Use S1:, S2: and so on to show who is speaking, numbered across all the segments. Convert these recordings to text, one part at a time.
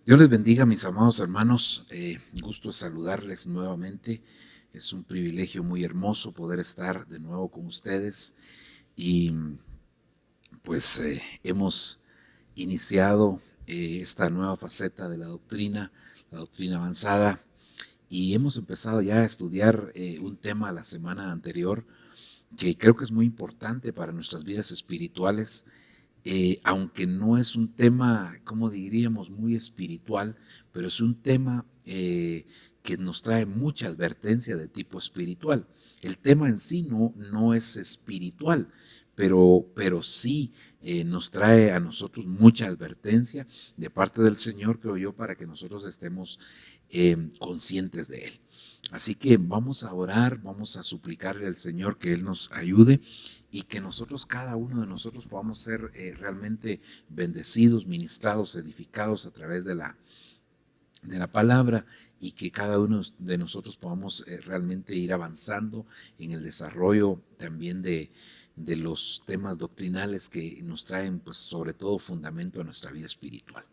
S1: Dios les bendiga, mis amados hermanos. Gusto saludarles nuevamente. Es un privilegio muy hermoso poder estar de nuevo con ustedes. Y pues hemos iniciado esta nueva faceta de la doctrina avanzada, y hemos empezado ya a estudiar un tema la semana anterior que creo que es muy importante para nuestras vidas espirituales, aunque no es un tema, como diríamos, muy espiritual, pero es un tema que nos trae mucha advertencia de tipo espiritual. El tema en sí no es espiritual, pero sí nos trae a nosotros mucha advertencia de parte del Señor, creo yo, para que nosotros estemos conscientes de Él. Así que vamos a orar, vamos a suplicarle al Señor que Él nos ayude y que nosotros, cada uno de nosotros, podamos ser realmente bendecidos, ministrados, edificados a través de la palabra, y que cada uno de nosotros podamos realmente ir avanzando en el desarrollo también de los temas doctrinales que nos traen, pues, sobre todo fundamento a nuestra vida espiritual.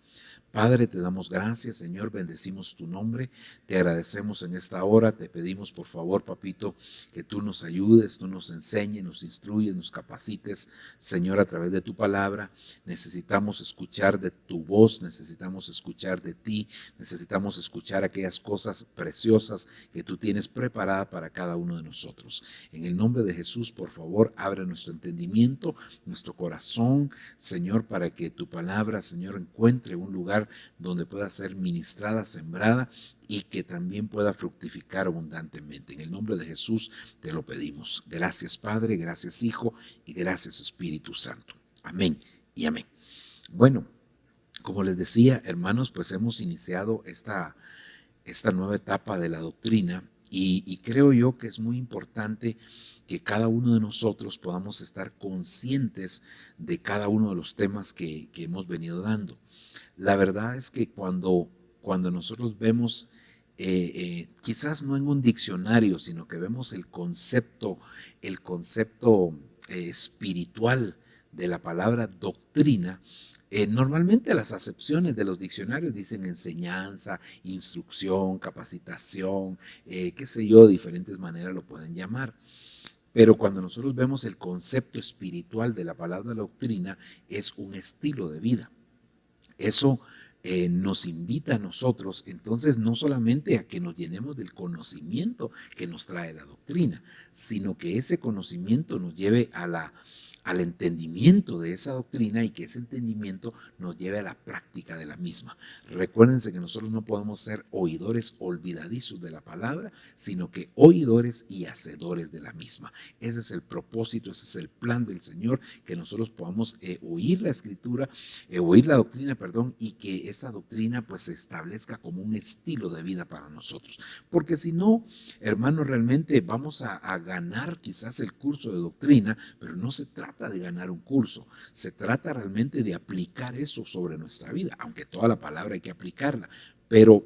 S1: Padre, te damos gracias, Señor, bendecimos tu nombre, te agradecemos en esta hora, te pedimos por favor, papito, que tú nos ayudes, tú nos enseñes, nos instruyes, nos capacites, Señor, a través de tu palabra. Necesitamos escuchar de tu voz, necesitamos escuchar de ti, necesitamos escuchar aquellas cosas preciosas que tú tienes preparadas para cada uno de nosotros. En el nombre de Jesús, por favor, abre nuestro entendimiento, nuestro corazón, Señor, para que tu palabra, Señor, encuentre un lugar donde pueda ser ministrada, sembrada, y que también pueda fructificar abundantemente. En el nombre de Jesús te lo pedimos. Gracias, Padre, gracias, Hijo, y gracias, Espíritu Santo. Amén y amén. Bueno, como les decía, hermanos, pues hemos iniciado esta nueva etapa de la doctrina, y creo yo que es muy importante que cada uno de nosotros podamos estar conscientes de cada uno de los temas que hemos venido dando. La verdad es que cuando nosotros vemos, quizás no en un diccionario, sino que vemos el concepto espiritual de la palabra doctrina, normalmente las acepciones de los diccionarios dicen enseñanza, instrucción, capacitación, qué sé yo, de diferentes maneras lo pueden llamar. Pero cuando nosotros vemos el concepto espiritual de la palabra doctrina, es un estilo de vida. Eso nos invita a nosotros, entonces, no solamente a que nos llenemos del conocimiento que nos trae la doctrina, sino que ese conocimiento nos lleve al entendimiento de esa doctrina, y que ese entendimiento nos lleve a la práctica de la misma. Recuérdense que nosotros no podemos ser oidores olvidadizos de la palabra, sino que oidores y hacedores de la misma. Ese es el propósito, ese es el plan del Señor, que nosotros podamos oír la escritura, oír la doctrina, perdón, y que esa doctrina pues se establezca como un estilo de vida para nosotros. Porque si no, hermanos, realmente vamos a ganar quizás el curso de doctrina, pero no se trata de ganar un curso, se trata realmente de aplicar eso sobre nuestra vida, aunque toda la palabra hay que aplicarla, pero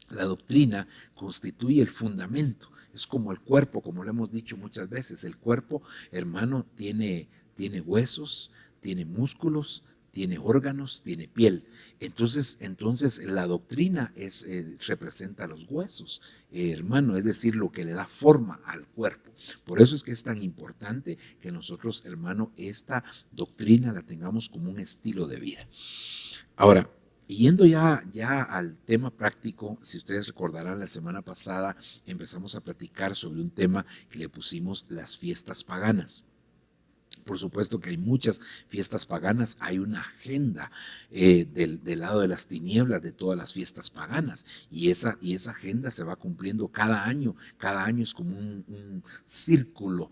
S1: la doctrina constituye el fundamento. Es como el cuerpo, como lo hemos dicho muchas veces. El cuerpo, hermano, tiene huesos, tiene músculos, tiene órganos, tiene piel. Entonces la doctrina representa los huesos, hermano, es decir, lo que le da forma al cuerpo. Por eso es que es tan importante que nosotros, hermano, esta doctrina la tengamos como un estilo de vida. Ahora, yendo ya al tema práctico, si ustedes recordarán, la semana pasada empezamos a platicar sobre un tema que le pusimos las fiestas paganas. Por supuesto que hay muchas fiestas paganas, hay una agenda del lado de las tinieblas de todas las fiestas paganas, y esa agenda se va cumpliendo cada año es como un círculo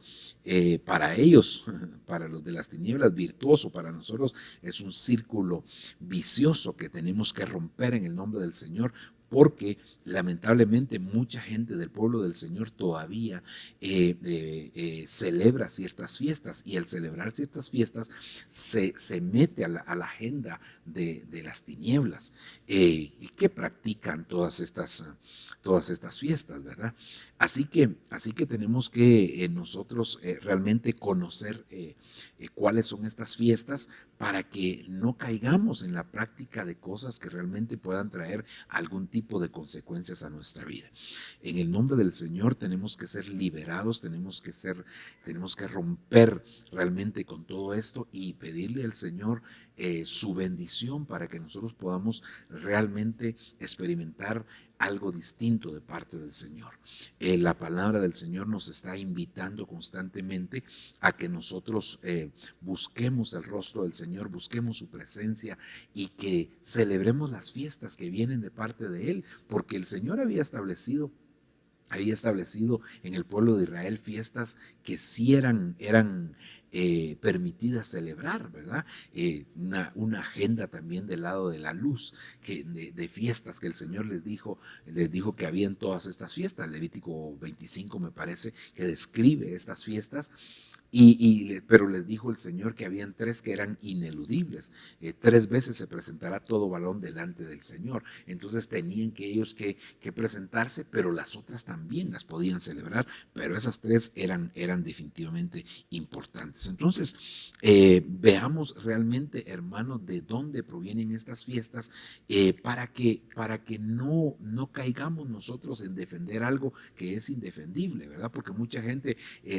S1: para ellos, para los de las tinieblas virtuoso, para nosotros es un círculo vicioso que tenemos que romper en el nombre del Señor, porque lamentablemente mucha gente del pueblo del Señor todavía celebra ciertas fiestas, y al celebrar ciertas fiestas se mete a la agenda de las tinieblas, que practican todas estas fiestas, ¿verdad? Así que tenemos que nosotros realmente conocer cuáles son estas fiestas, para que no caigamos en la práctica de cosas que realmente puedan traer algún tipo de consecuencias a nuestra vida. En el nombre del Señor tenemos que ser liberados, tenemos que romper realmente con todo esto y pedirle al Señor su bendición, para que nosotros podamos realmente experimentar algo distinto de parte del Señor. La palabra del Señor nos está invitando constantemente a que nosotros busquemos el rostro del Señor, busquemos su presencia, y que celebremos las fiestas que vienen de parte de Él, porque el Señor había establecido en el pueblo de Israel fiestas que sí eran permitidas celebrar, ¿verdad? Una agenda también del lado de la luz, de fiestas que el Señor les dijo que habían todas estas fiestas. Levítico 25 me parece que describe estas fiestas. Pero les dijo el Señor que habían 3 que eran ineludibles. 3 veces se presentará todo varón delante del Señor. Entonces tenían ellos que presentarse, pero las otras también las podían celebrar, pero esas 3 eran definitivamente importantes. Entonces, veamos realmente, hermanos, de dónde provienen estas fiestas, para que no caigamos nosotros en defender algo que es indefendible, ¿verdad? Porque mucha gente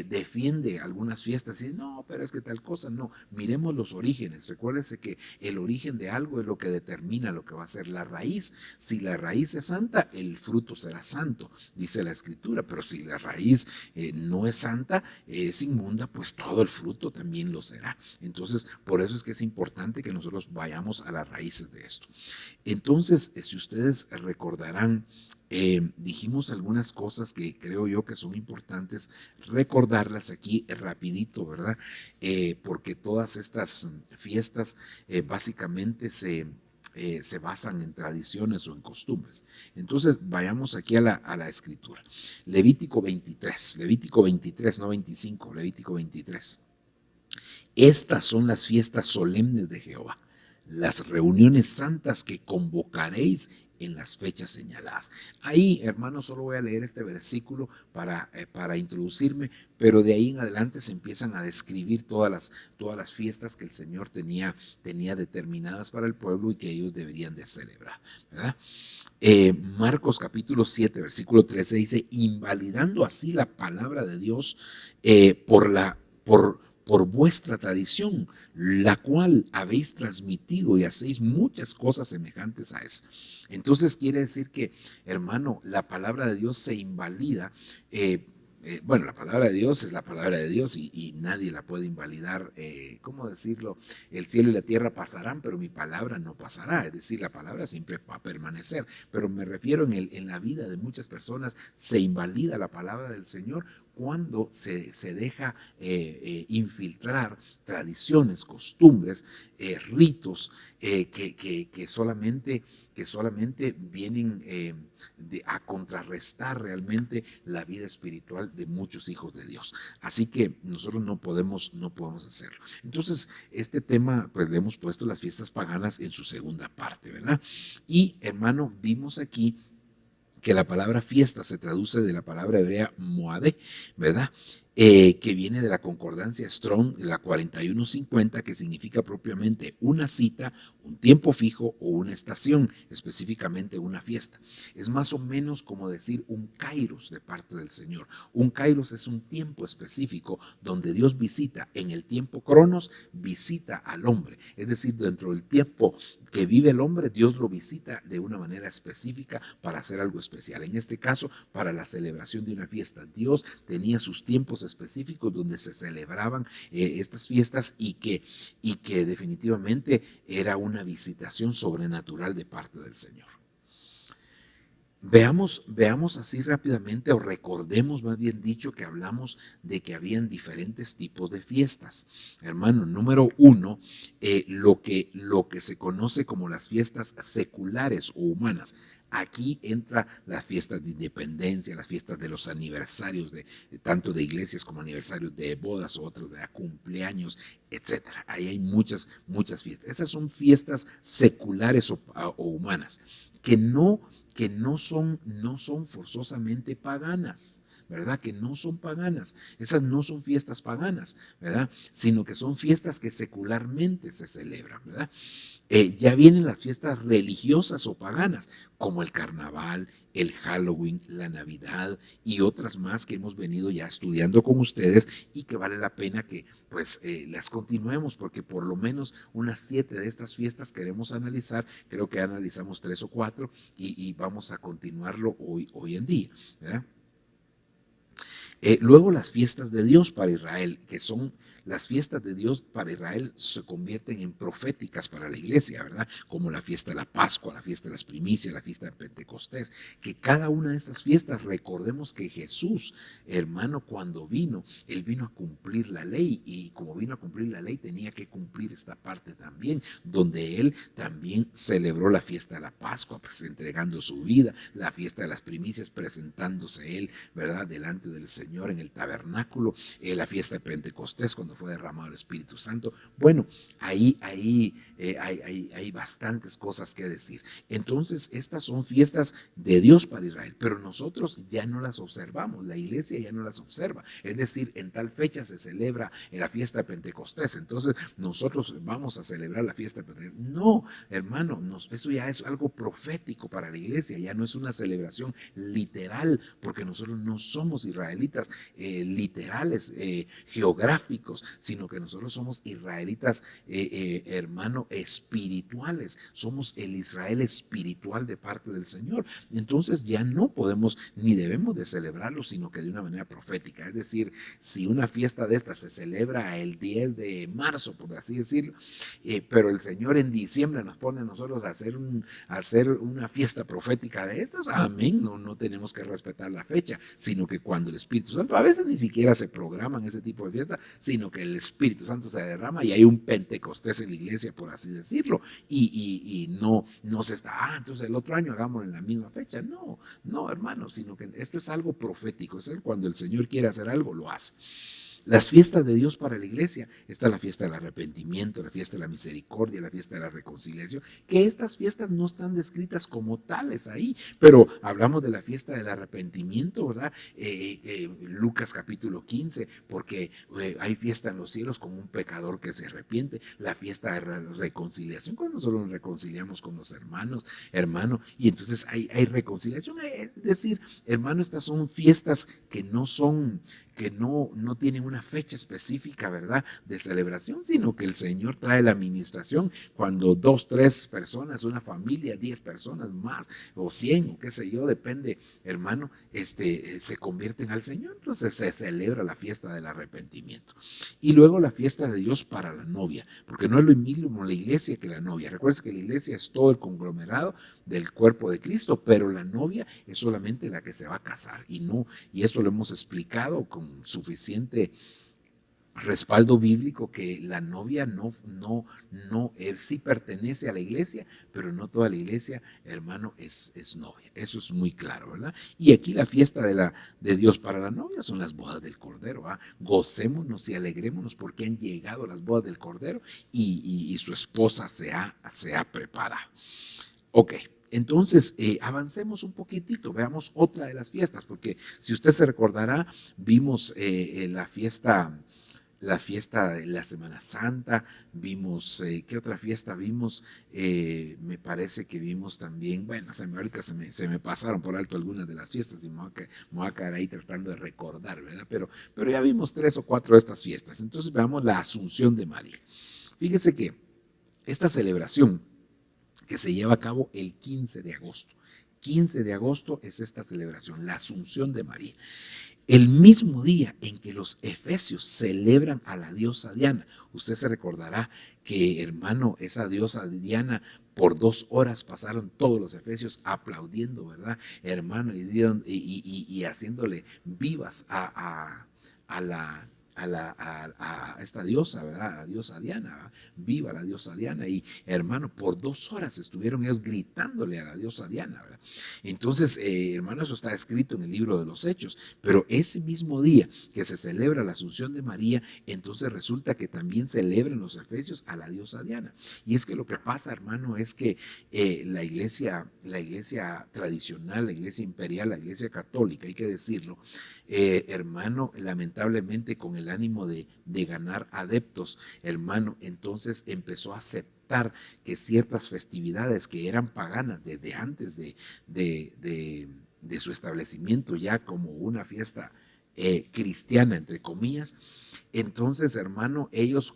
S1: defiende algunas fiestas y dice, no, pero es que tal cosa. No, miremos los orígenes. Recuérdese que el origen de algo es lo que determina lo que va a ser la raíz. Si la raíz es santa, el fruto será santo, dice la Escritura. Pero si la raíz no es santa, es inmunda, pues todo el fruto también lo será. Entonces, por eso es que es importante que nosotros vayamos a las raíces de esto. Entonces, si ustedes recordarán, dijimos algunas cosas que creo yo que son importantes recordarlas aquí rapidito, ¿verdad? Porque todas estas fiestas básicamente se basan en tradiciones o en costumbres. Entonces vayamos aquí a la Escritura. Levítico 23, no 25, Levítico 23. Estas son las fiestas solemnes de Jehová, las reuniones santas que convocaréis en las fechas señaladas. Ahí, hermanos, solo voy a leer este versículo para introducirme, pero de ahí en adelante se empiezan a describir todas las fiestas que el Señor tenía determinadas para el pueblo y que ellos deberían de celebrar, ¿verdad? Marcos capítulo 7, versículo 13 dice, invalidando así la palabra de Dios por vuestra tradición, la cual habéis transmitido, y hacéis muchas cosas semejantes a eso. Entonces quiere decir que, hermano, la palabra de Dios se invalida. Bueno, la palabra de Dios es la palabra de Dios, y nadie la puede invalidar. ¿Cómo decirlo? El cielo y la tierra pasarán, pero mi palabra no pasará. Es decir, la palabra siempre va a permanecer. Pero me refiero en la vida de muchas personas, se invalida la palabra del Señor cuando se deja infiltrar tradiciones, costumbres, ritos que solamente vienen a contrarrestar realmente la vida espiritual de muchos hijos de Dios. Así que nosotros no podemos hacerlo. Entonces, este tema, pues le hemos puesto las fiestas paganas en su segunda parte, ¿verdad? Y, hermano, vimos aquí que la palabra fiesta se traduce de la palabra hebrea moadé, ¿verdad? Que viene de la concordancia Strong, la 4150, que significa propiamente una cita, un tiempo fijo o una estación, específicamente una fiesta. Es más o menos como decir un kairos de parte del Señor. Un kairos es un tiempo específico donde Dios visita, en el tiempo cronos, visita al hombre. Es decir, dentro del tiempo que vive el hombre, Dios lo visita de una manera específica para hacer algo especial. En este caso, para la celebración de una fiesta. Dios tenía sus tiempos específicos donde se celebraban estas fiestas, y que definitivamente era una visitación sobrenatural de parte del Señor. Veamos así rápidamente, o recordemos más bien dicho, que hablamos de que habían diferentes tipos de fiestas. Hermano, número 1, lo que se conoce como las fiestas seculares o humanas. aquí entra las fiestas de independencia, las fiestas de los aniversarios, tanto de iglesias como aniversarios de bodas o otros, de cumpleaños, etcétera. Ahí hay muchas fiestas. Esas son fiestas seculares o humanas, que no son forzosamente paganas, ¿verdad? Que no son paganas. Esas no son fiestas paganas, ¿verdad? Sino que son fiestas que secularmente se celebran, ¿verdad? Ya vienen las fiestas religiosas o paganas, como el carnaval, el Halloween, la Navidad y otras más que hemos venido ya estudiando con ustedes y que vale la pena que pues las continuemos, porque por lo menos unas 7 de estas fiestas queremos analizar. Creo que analizamos 3 o 4 y vamos a continuarlo hoy en día, ¿verdad? Luego las fiestas de Dios para Israel, que son las fiestas de Dios para Israel, se convierten en proféticas para la iglesia, ¿verdad? Como la fiesta de la Pascua, la fiesta de las primicias, la fiesta de Pentecostés, que cada una de estas fiestas, recordemos que Jesús, hermano, cuando vino, Él vino a cumplir la ley, y como vino a cumplir la ley, tenía que cumplir esta parte también, donde Él también celebró la fiesta de la Pascua, pues entregando su vida, la fiesta de las primicias, presentándose Él, ¿verdad?, delante del Señor en el tabernáculo, la fiesta de Pentecostés, cuando fue derramado el Espíritu Santo. Bueno, ahí hay bastantes cosas que decir. Entonces, estas son fiestas de Dios para Israel, pero nosotros ya no las observamos, la iglesia ya no las observa. Es decir, en tal fecha se celebra la fiesta de Pentecostés, entonces nosotros vamos a celebrar la fiesta de Pentecostés. No, hermano, eso ya es algo profético para la iglesia, ya no es una celebración literal, porque nosotros no somos israelitas literales, geográficos, sino que nosotros somos israelitas, hermano, espirituales. Somos el Israel espiritual de parte del Señor. Entonces ya no podemos ni debemos de celebrarlo, sino que de una manera profética. Es decir, si una fiesta de esta se celebra el 10 de marzo, por así decirlo, pero el Señor en diciembre nos pone a nosotros a hacer una fiesta profética de estas, amén, no tenemos que respetar la fecha, sino que cuando el Espíritu Santo, a veces ni siquiera se programan ese tipo de fiestas, sino que el Espíritu Santo se derrama y hay un Pentecostés en la iglesia, por así decirlo, y no se está, entonces el otro año hagámoslo en la misma fecha. No, hermano, sino que esto es algo profético, es cuando el Señor quiere hacer algo, lo hace. Las fiestas de Dios para la iglesia, está la fiesta del arrepentimiento, la fiesta de la misericordia, la fiesta de la reconciliación, que estas fiestas no están descritas como tales ahí, pero hablamos de la fiesta del arrepentimiento, ¿verdad? Lucas capítulo 15, porque hay fiesta en los cielos con un pecador que se arrepiente, la fiesta de reconciliación, cuando nosotros nos reconciliamos con los hermanos, hermano, y entonces hay reconciliación, es decir, hermano, estas son fiestas que no tienen una fecha específica, ¿verdad?, de celebración, sino que el Señor trae la administración cuando 2, 3 personas, una familia, 10 personas más, o 100, o qué sé yo, depende, hermano, se convierten al Señor. Entonces se celebra la fiesta del arrepentimiento. Y luego la fiesta de Dios para la novia, porque no es lo mismo la iglesia que la novia. Recuerden que la iglesia es todo el conglomerado del cuerpo de Cristo, pero la novia es solamente la que se va a casar, y esto lo hemos explicado con suficiente respaldo bíblico, que la novia sí pertenece a la iglesia, pero no toda la iglesia, hermano, es novia. Eso es muy claro, ¿verdad? Y aquí la fiesta de Dios para la novia son las bodas del Cordero. Gocémonos y alegrémonos porque han llegado las bodas del Cordero y su esposa se ha preparado. Ok. Entonces, avancemos un poquitito, veamos otra de las fiestas, porque si usted se recordará, vimos la fiesta de la Semana Santa, vimos, ¿qué otra fiesta vimos? Me parece que vimos también, bueno, ahorita se me pasaron por alto algunas de las fiestas y me voy a quedar ahí tratando de recordar, ¿verdad? Pero ya vimos 3 o 4 de estas fiestas. Entonces veamos la Asunción de María. Fíjese que esta celebración que se lleva a cabo el 15 de agosto. 15 de agosto es esta celebración, la Asunción de María. El mismo día en que los efesios celebran a la diosa Diana. Usted se recordará que, hermano, esa diosa Diana, por 2 horas pasaron todos los efesios aplaudiendo, ¿verdad, hermano? Y haciéndole vivas a a esta diosa, ¿verdad? A la diosa Diana, ¿verdad? Viva la diosa Diana. Y hermano, por 2 horas estuvieron ellos gritándole a la diosa Diana, ¿verdad? Entonces, hermano, eso está escrito en el libro de los Hechos. Pero ese mismo día que se celebra la Asunción de María, entonces resulta que también celebran los efesios a la diosa Diana. Y es que lo que pasa, hermano, es que la iglesia tradicional, la iglesia imperial, la iglesia católica, hay que decirlo, hermano, lamentablemente con el ánimo de ganar adeptos, hermano, entonces empezó a aceptar que ciertas festividades que eran paganas desde antes de su establecimiento ya como una fiesta cristiana, entre comillas, entonces, hermano, ellos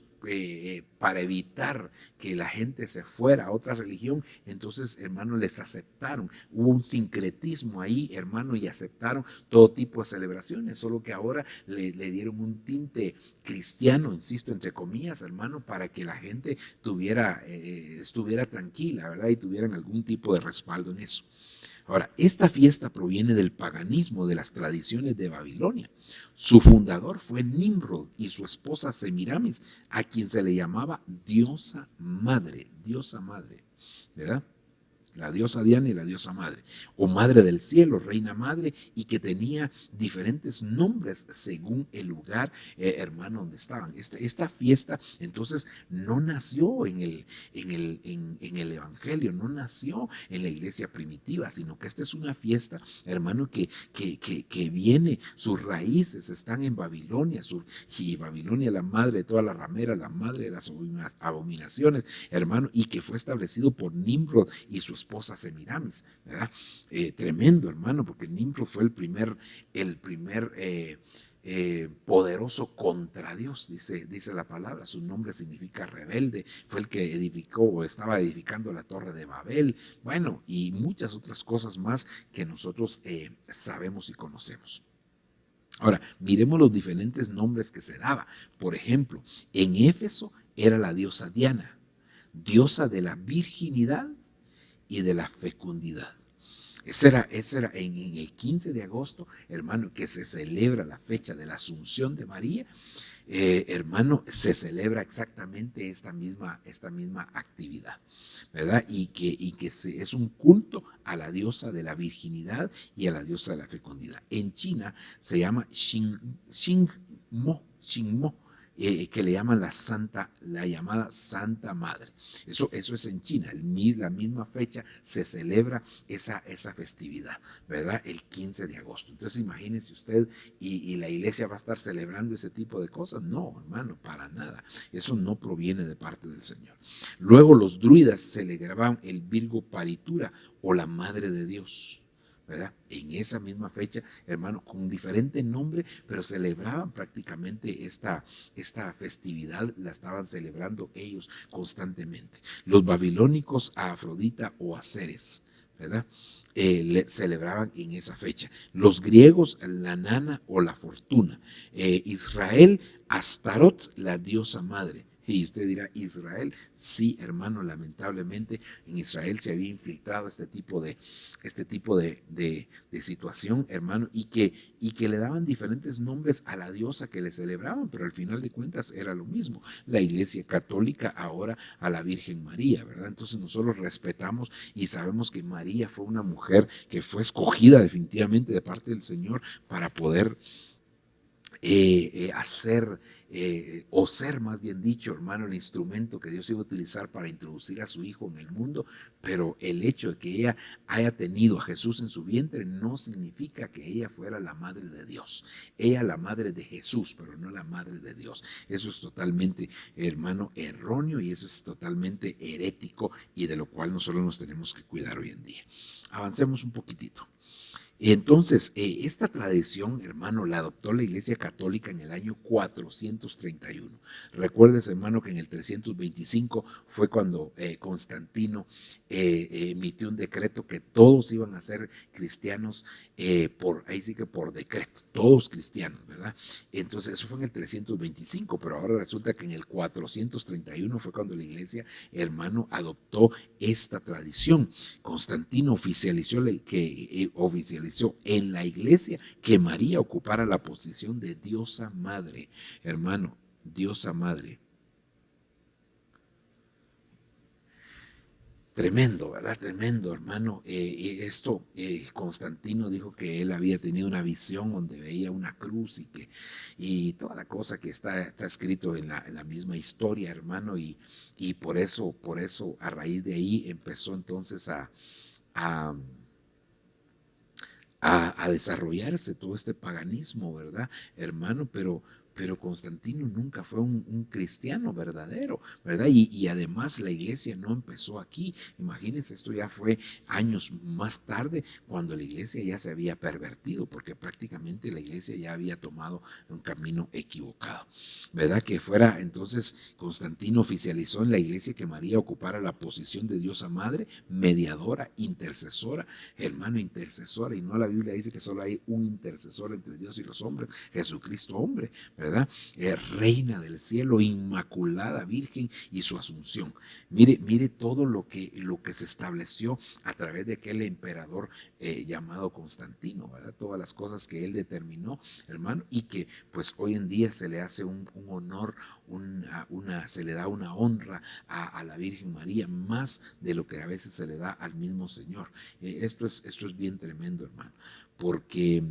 S1: para evitar que la gente se fuera a otra religión, entonces, hermano, les aceptaron. Hubo un sincretismo ahí, hermano, y aceptaron todo tipo de celebraciones, solo que ahora le dieron un tinte cristiano, insisto, entre comillas, hermano, para que la gente estuviera tranquila, ¿verdad? Y tuvieran algún tipo de respaldo en eso. Ahora, esta fiesta proviene del paganismo, de las tradiciones de Babilonia. Su fundador fue Nimrod y su esposa Semiramis, a quien se le llamaba diosa madre, ¿verdad? La diosa Diana y la diosa madre, o madre del cielo, reina madre, y que tenía diferentes nombres según el lugar, hermano, donde estaban. Esta fiesta, entonces, no nació en el Evangelio, no nació en la iglesia primitiva, sino que esta es una fiesta, hermano, que viene, sus raíces están en Babilonia, y Babilonia, la madre de todas las rameras, la madre de las abominaciones, hermano, y que fue establecido por Nimrod y su esposa Semiramis, ¿verdad? Tremendo, hermano, porque Nimrod fue el primer poderoso contra Dios, dice la palabra. Su nombre significa rebelde. Fue el que edificó o estaba edificando la torre de Babel. Bueno, y muchas otras cosas más que nosotros sabemos y conocemos. Ahora, miremos los diferentes nombres que se daba. Por ejemplo, en Éfeso era la diosa Diana, diosa de la virginidad y de la fecundidad. Ese era en el 15 de agosto, hermano, que se celebra la fecha de la Asunción de María. Hermano, se celebra exactamente esta misma actividad, ¿verdad? Y que es un culto a la diosa de la virginidad y a la diosa de la fecundidad. En China se llama Xingmo, que le llaman la llamada Santa Madre. Eso es en China, la misma fecha se celebra esa festividad, ¿verdad? El 15 de agosto. Entonces imagínense usted, y la iglesia va a estar celebrando ese tipo de cosas. No, hermano, para nada. Eso no proviene de parte del Señor. Luego los druidas celebraban el Virgo Paritura o la Madre de Dios, ¿verdad? En esa misma fecha, hermano, con un diferente nombre, pero celebraban prácticamente esta festividad, la estaban celebrando ellos constantemente. Los babilónicos a Afrodita o a Ceres, ¿verdad? Celebraban en esa fecha. Los griegos la nana o la fortuna. Israel, Astarot, la diosa madre. Y usted dirá, ¿Israel? Sí, hermano, lamentablemente en Israel se había infiltrado este tipo de situación, hermano, y que le daban diferentes nombres a la diosa que le celebraban, pero al final de cuentas era lo mismo. La iglesia católica ahora a la Virgen María, ¿verdad? Entonces nosotros respetamos y sabemos que María fue una mujer que fue escogida definitivamente de parte del Señor para poder hacer o ser, más bien dicho, hermano, el instrumento que Dios iba a utilizar para introducir a su hijo en el mundo. Pero el hecho de que ella haya tenido a Jesús en su vientre no significa que ella fuera la madre de Dios. Ella la madre de Jesús, pero no la madre de Dios. Eso es totalmente, hermano, erróneo, y eso es totalmente herético, y de lo cual nosotros nos tenemos que cuidar hoy en día. Avancemos un poquitito. Entonces, esta tradición, hermano, la adoptó la Iglesia Católica en el año 431. Recuerdes, hermano, que en el 325 fue cuando Constantino emitió un decreto que todos iban a ser cristianos, ahí sí que por decreto, todos cristianos, ¿verdad? Entonces, eso fue en el 325, pero ahora resulta que en el 431 fue cuando la Iglesia, hermano, adoptó esta tradición. Constantino oficializó oficializó en la iglesia que María ocupara la posición de diosa madre. Hermano, diosa madre. Tremendo, ¿verdad? Tremendo, hermano. Constantino dijo que él había tenido una visión donde veía una cruz y toda la cosa que está escrito en la misma historia, hermano, y por eso, a raíz de ahí empezó entonces a, a desarrollarse todo este paganismo, ¿verdad, hermano? Pero Constantino nunca fue un cristiano verdadero, ¿verdad? Y además la iglesia no empezó aquí. Imagínense, esto ya fue años más tarde, cuando la iglesia ya se había pervertido, porque prácticamente la iglesia ya había tomado un camino equivocado, ¿verdad? Que fuera entonces Constantino oficializó en la iglesia que María ocupara la posición de diosa madre, mediadora, intercesora, hermano, intercesora, y no, la Biblia dice que solo hay un intercesor entre Dios y los hombres, Jesucristo hombre, ¿verdad? Reina del cielo, inmaculada virgen y su asunción. Mire todo lo que se estableció a través de aquel emperador llamado Constantino, ¿verdad? Todas las cosas que él determinó, hermano, y que pues hoy en día se le hace un honor, se le da una honra a la Virgen María, más de lo que a veces se le da al mismo Señor. Esto es bien tremendo, hermano, porque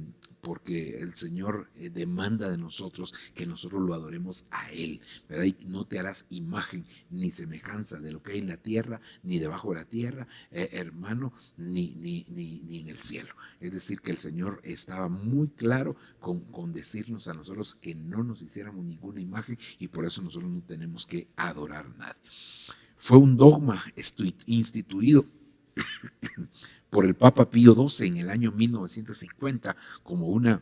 S1: el Señor demanda de nosotros que nosotros lo adoremos a Él, ¿verdad? Y no te harás imagen ni semejanza de lo que hay en la tierra, ni debajo de la tierra, hermano, ni en el cielo. Es decir, que el Señor estaba muy claro con decirnos a nosotros que no nos hiciéramos ninguna imagen, y por eso nosotros no tenemos que adorar a nadie. Fue un dogma instituido por el Papa Pío XII en el año 1950 como una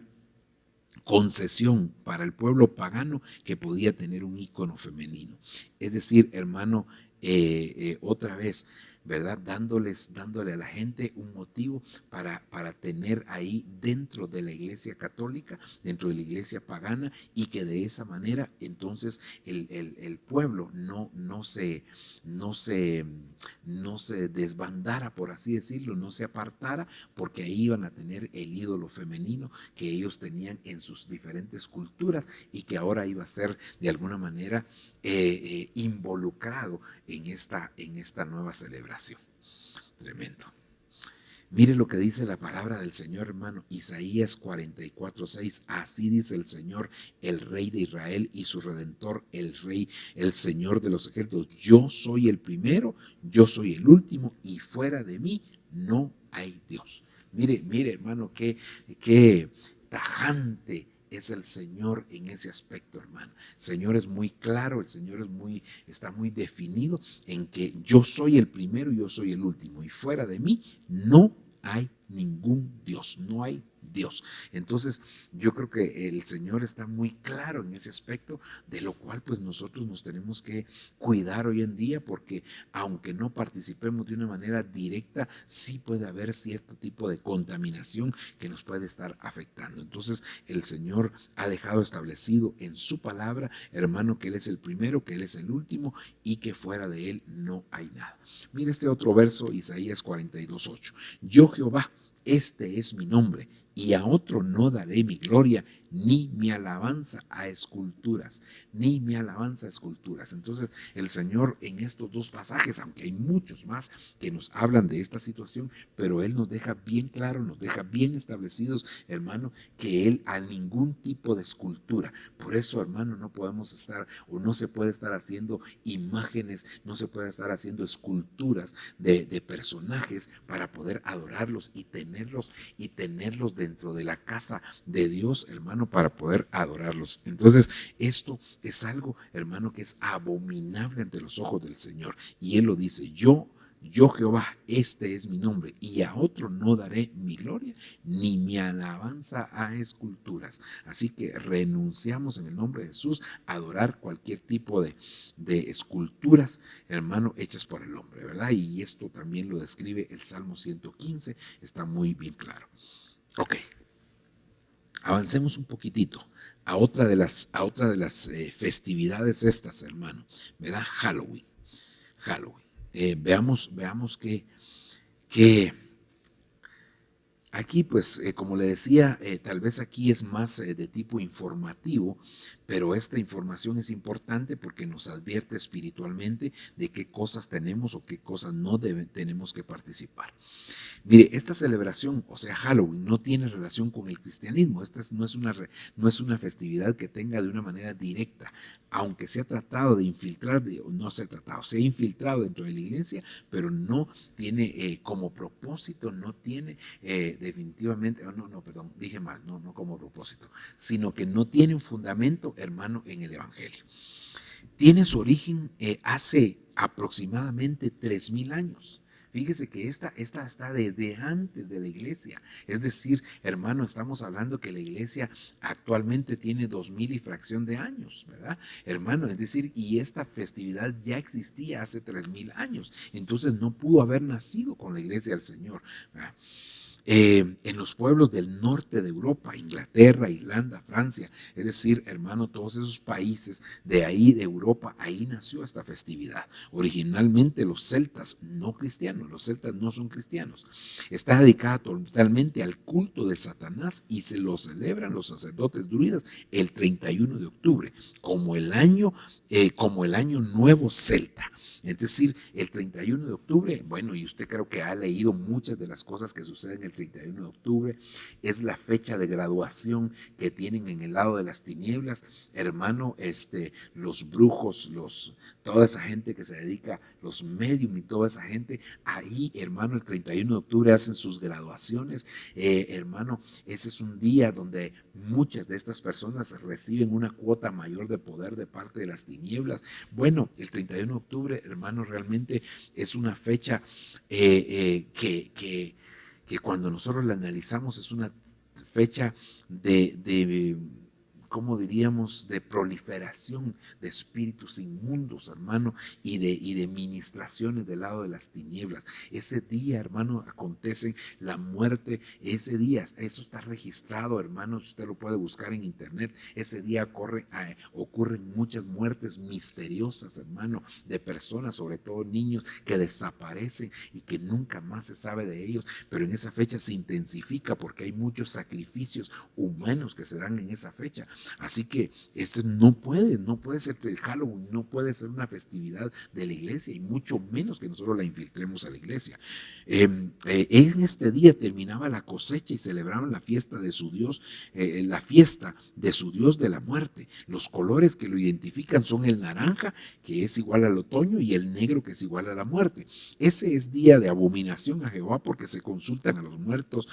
S1: concesión para el pueblo pagano que podía tener un ícono femenino. Es decir, hermano, otra vez, ¿verdad? Dándole a la gente un motivo para tener ahí dentro de la iglesia católica, dentro de la iglesia pagana, y que de esa manera entonces el pueblo no se desbandara, por así decirlo, no se apartara, porque ahí iban a tener el ídolo femenino que ellos tenían en sus diferentes culturas y que ahora iba a ser de alguna manera involucrado en esta nueva celebración. Tremendo. Mire lo que dice la palabra del Señor, hermano, Isaías 44:6. Así dice el Señor, el Rey de Israel y su Redentor, el Rey, el Señor de los ejércitos. Yo soy el primero, yo soy el último, y fuera de mí no hay Dios. Mire, hermano, qué tajante es el Señor en ese aspecto, hermano. El Señor es muy claro, el Señor está muy definido en que yo soy el primero, yo soy el último, y fuera de mí no hay ningún Dios, no hay Dios. Entonces yo creo que el Señor está muy claro en ese aspecto, de lo cual pues nosotros nos tenemos que cuidar hoy en día, porque aunque no participemos de una manera directa, sí puede haber cierto tipo de contaminación que nos puede estar afectando. Entonces el Señor ha dejado establecido en su palabra, hermano, que Él es el primero, que Él es el último, y que fuera de Él no hay nada. Mire este otro verso, Isaías 42:8. Yo, Jehová, este es mi nombre, y a otro no daré mi gloria, ni mi alabanza a esculturas, ni mi alabanza a esculturas. Entonces el Señor en estos dos pasajes, aunque hay muchos más que nos hablan de esta situación, pero Él nos deja bien claro, nos deja bien establecidos, hermano, que Él a ningún tipo de escultura. Por eso, hermano, no podemos estar, o no se puede estar haciendo imágenes, no se puede estar haciendo esculturas de personajes para poder adorarlos y tenerlos dentro de la casa de Dios, hermano, para poder adorarlos. Entonces, esto es algo, hermano, que es abominable ante los ojos del Señor. Y Él lo dice, yo Jehová, este es mi nombre, y a otro no daré mi gloria, ni mi alabanza a esculturas. Así que renunciamos en el nombre de Jesús a adorar cualquier tipo de esculturas, hermano, hechas por el hombre, ¿verdad? Y esto también lo describe el Salmo 115, está muy bien claro. Ok, avancemos un poquitito a otra de las festividades estas, hermano, ¿verdad? Halloween. Veamos que Aquí, pues, como le decía, tal vez aquí es más de tipo informativo, pero esta información es importante porque nos advierte espiritualmente de qué cosas tenemos o qué cosas no tenemos que participar. Mire, esta celebración, o sea, Halloween, no tiene relación con el cristianismo. No es una festividad que tenga de una manera directa, aunque se ha tratado de infiltrar, no se ha tratado, se ha infiltrado dentro de la iglesia, pero no tiene como propósito, no tiene definitivamente, perdón, dije mal, no como propósito, sino que no tiene un fundamento, hermano, en el Evangelio. Tiene su origen hace aproximadamente 3000 años. Fíjese que esta está desde antes de la iglesia. Es decir, hermano, estamos hablando que la iglesia actualmente tiene 2000 y fracción de años, ¿verdad? Hermano, es decir, y esta festividad ya existía hace 3000 años. Entonces no pudo haber nacido con la iglesia del Señor, ¿verdad? En los pueblos del norte de Europa, Inglaterra, Irlanda, Francia, es decir, hermano, todos esos países de ahí, de Europa, ahí nació esta festividad. Originalmente los celtas, no cristianos, los celtas no son cristianos, está dedicada totalmente al culto de Satanás y se lo celebran los sacerdotes druidas el 31 de octubre, como el año nuevo celta. Es decir, el 31 de octubre, bueno, y usted creo que ha leído muchas de las cosas que suceden el 31 de octubre, es la fecha de graduación que tienen en el lado de las tinieblas, hermano, los brujos, toda esa gente que se dedica, los medium y toda esa gente, ahí, hermano, el 31 de octubre hacen sus graduaciones, hermano, ese es un día donde muchas de estas personas reciben una cuota mayor de poder de parte de las tinieblas. Bueno, el 31 de octubre, hermano, realmente es una fecha que cuando nosotros la analizamos es una fecha de ¿cómo diríamos?, de proliferación de espíritus inmundos, hermano, y de ministraciones del lado de las tinieblas. Ese día, hermano, acontece la muerte, ese día, eso está registrado, hermano, usted lo puede buscar en internet, ese día ocurren muchas muertes misteriosas, hermano, de personas, sobre todo niños, que desaparecen y que nunca más se sabe de ellos, pero en esa fecha se intensifica porque hay muchos sacrificios humanos que se dan en esa fecha. Así que esto no puede ser el Halloween, no puede ser una festividad de la iglesia y mucho menos que nosotros la infiltremos a la iglesia. En este día terminaba la cosecha y celebraban la fiesta de su Dios, la fiesta de su Dios de la muerte. Los colores que lo identifican son el naranja, que es igual al otoño, y el negro, que es igual a la muerte. Ese es día de abominación a Jehová porque se consultan a los muertos.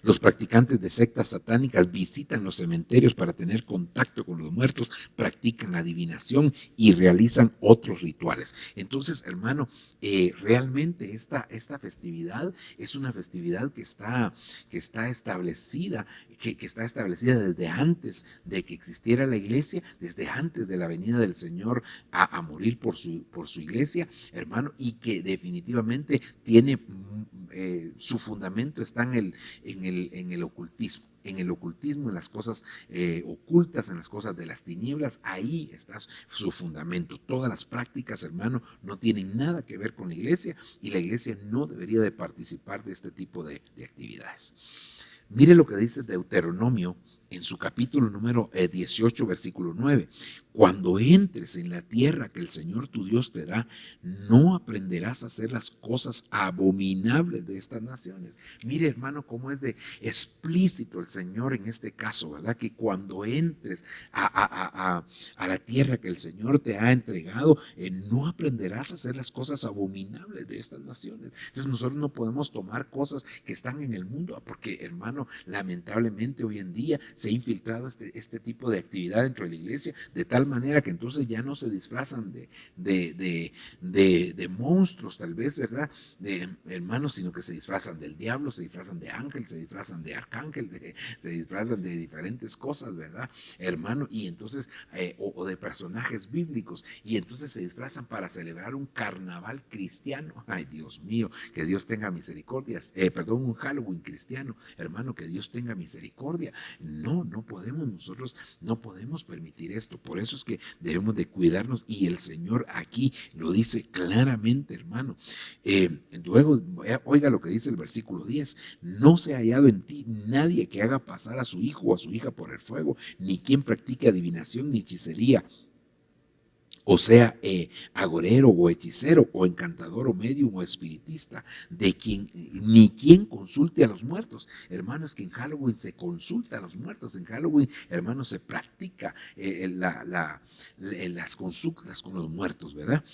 S1: Los practicantes de sectas satánicas visitan los cementerios para tener contacto con los muertos, practican adivinación y realizan otros rituales. Entonces, hermano, realmente esta festividad es una festividad que está establecida, que está establecida desde antes de que existiera la iglesia, desde antes de la venida del Señor a morir por su iglesia, hermano, y que definitivamente tiene su fundamento está en el ocultismo. En el ocultismo, en las cosas ocultas, en las cosas de las tinieblas, ahí está su fundamento. Todas las prácticas, hermano, no tienen nada que ver con la iglesia y la iglesia no debería de participar de este tipo de actividades. Mire lo que dice Deuteronomio en su capítulo número 18, versículo 9. Cuando entres en la tierra que el Señor tu Dios te da, no aprenderás a hacer las cosas abominables de estas naciones. Mire, hermano, cómo es de explícito el Señor en este caso, ¿verdad? Que cuando entres a la tierra que el Señor te ha entregado, no aprenderás a hacer las cosas abominables de estas naciones. Entonces nosotros no podemos tomar cosas que están en el mundo, porque, hermano, lamentablemente hoy en día se ha infiltrado este tipo de actividad dentro de la iglesia, de tal manera que entonces ya no se disfrazan de monstruos, tal vez, ¿verdad? De hermanos, sino que se disfrazan del diablo, se disfrazan de ángel, se disfrazan de arcángel, se disfrazan de diferentes cosas, ¿verdad? Hermano, y entonces, o de personajes bíblicos, y entonces se disfrazan para celebrar un carnaval cristiano. Ay, Dios mío, que Dios tenga misericordia. Perdón, un Halloween cristiano, hermano, que Dios tenga misericordia. No, no podemos, nosotros no podemos permitir esto. Por eso es que debemos de cuidarnos, y el Señor aquí lo dice claramente, hermano. Luego, oiga lo que dice el versículo 10: no se ha hallado en ti nadie que haga pasar a su hijo o a su hija por el fuego, ni quien practique adivinación ni hechicería, o sea, agorero o hechicero o encantador o medium o espiritista, ni quien consulte a los muertos. Hermanos, que en Halloween se consulta a los muertos, en Halloween, hermanos, se practica las consultas con los muertos, ¿verdad?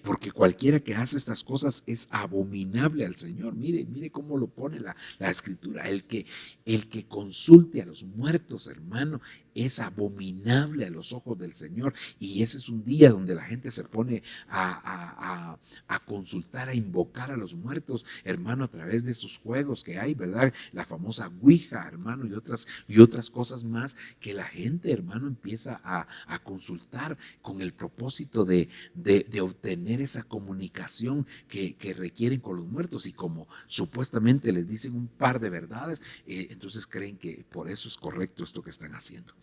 S1: Porque cualquiera que hace estas cosas es abominable al Señor. Mire cómo lo pone la Escritura. El que consulte a los muertos, hermano, es abominable a los ojos del Señor. Y ese es un día donde la gente se pone a consultar, a invocar a los muertos, hermano, a través de esos juegos que hay, ¿verdad? La famosa Ouija, hermano, y otras cosas más que la gente, hermano, empieza a consultar con el propósito de obtener esa comunicación que requieren con los muertos. Y como supuestamente les dicen un par de verdades, entonces creen que por eso es correcto esto que están haciendo.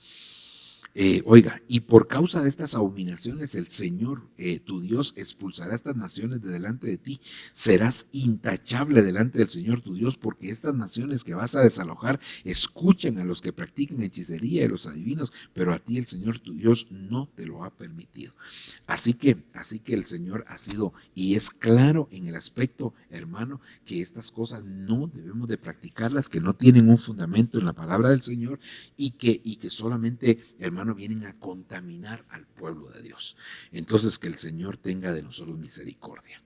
S1: Oiga, y por causa de estas abominaciones el Señor tu Dios expulsará estas naciones de delante de ti. Serás intachable delante del Señor tu Dios, porque estas naciones que vas a desalojar escuchan a los que practican hechicería y los adivinos, pero a ti el Señor tu Dios no te lo ha permitido. Así que el Señor ha sido y es claro en el aspecto, hermano, que estas cosas no debemos de practicarlas, que no tienen un fundamento en la palabra del Señor, y que solamente, hermano, vienen a contaminar al pueblo de Dios. Entonces, que el Señor tenga de nosotros misericordia.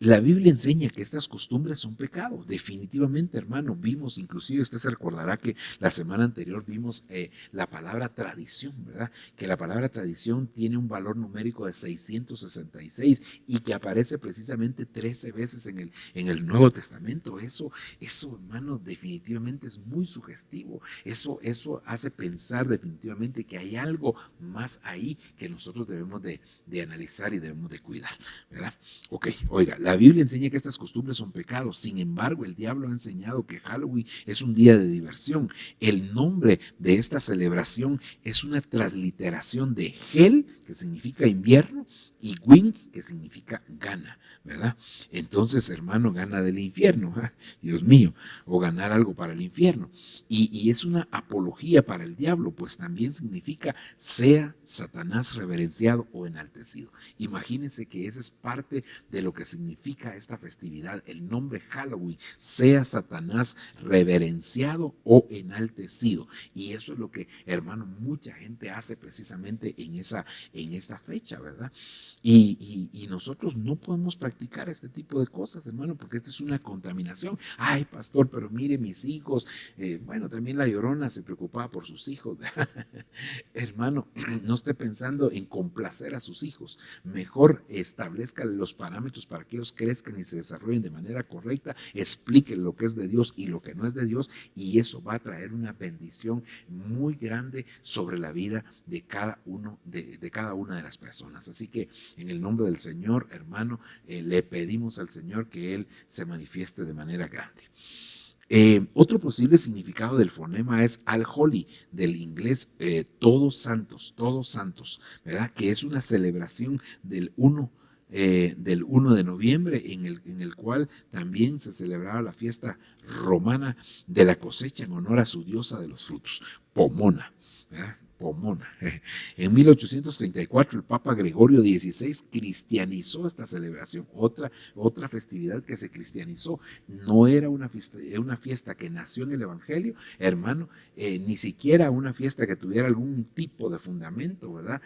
S1: La Biblia enseña que estas costumbres son pecado, definitivamente, hermano. Vimos, inclusive usted se recordará que la semana anterior vimos la palabra tradición, ¿verdad? Que la palabra tradición tiene un valor numérico de 666 y que aparece precisamente 13 veces en el Nuevo Testamento. Eso, hermano, definitivamente es muy sugestivo. Eso hace pensar definitivamente que hay algo más ahí que nosotros debemos de analizar y debemos de cuidar, ¿verdad? Ok, oiga, la Biblia enseña que estas costumbres son pecados. Sin embargo, el diablo ha enseñado que Halloween es un día de diversión. El nombre de esta celebración es una transliteración de Hel, que significa invierno, y Win, que significa gana, ¿verdad? Entonces, hermano, gana del infierno, ¿eh? Dios mío, o ganar algo para el infierno. Y es una apología para el diablo, pues también significa sea Satanás reverenciado o enaltecido. Imagínense que esa es parte de lo que significa esta festividad, el nombre Halloween, sea Satanás reverenciado o enaltecido. Y eso es lo que, hermano, mucha gente hace precisamente en esta fecha, ¿verdad? Y nosotros no podemos practicar este tipo de cosas, hermano, porque esta es una contaminación. Ay, pastor, pero mire mis hijos. Bueno, también la Llorona se preocupaba por sus hijos. Hermano, no esté pensando en complacer a sus hijos. Mejor establezca los parámetros para que ellos crezcan y se desarrollen de manera correcta. Explique lo que es de Dios y lo que no es de Dios, y eso va a traer una bendición muy grande sobre la vida de cada uno de cada una de las personas. Así que en el nombre del Señor, hermano, le pedimos al Señor que Él se manifieste de manera grande. Otro posible significado del fonema es All Holy, del inglés todos santos, ¿verdad? Que es una celebración del 1 de noviembre, en el cual también se celebraba la fiesta romana de la cosecha en honor a su diosa de los frutos, Pomona, ¿verdad? Pomona. En 1834 el Papa Gregorio XVI cristianizó esta celebración, otra festividad que se cristianizó. No era una fiesta que nació en el Evangelio, hermano, ni siquiera una fiesta que tuviera algún tipo de fundamento, ¿verdad?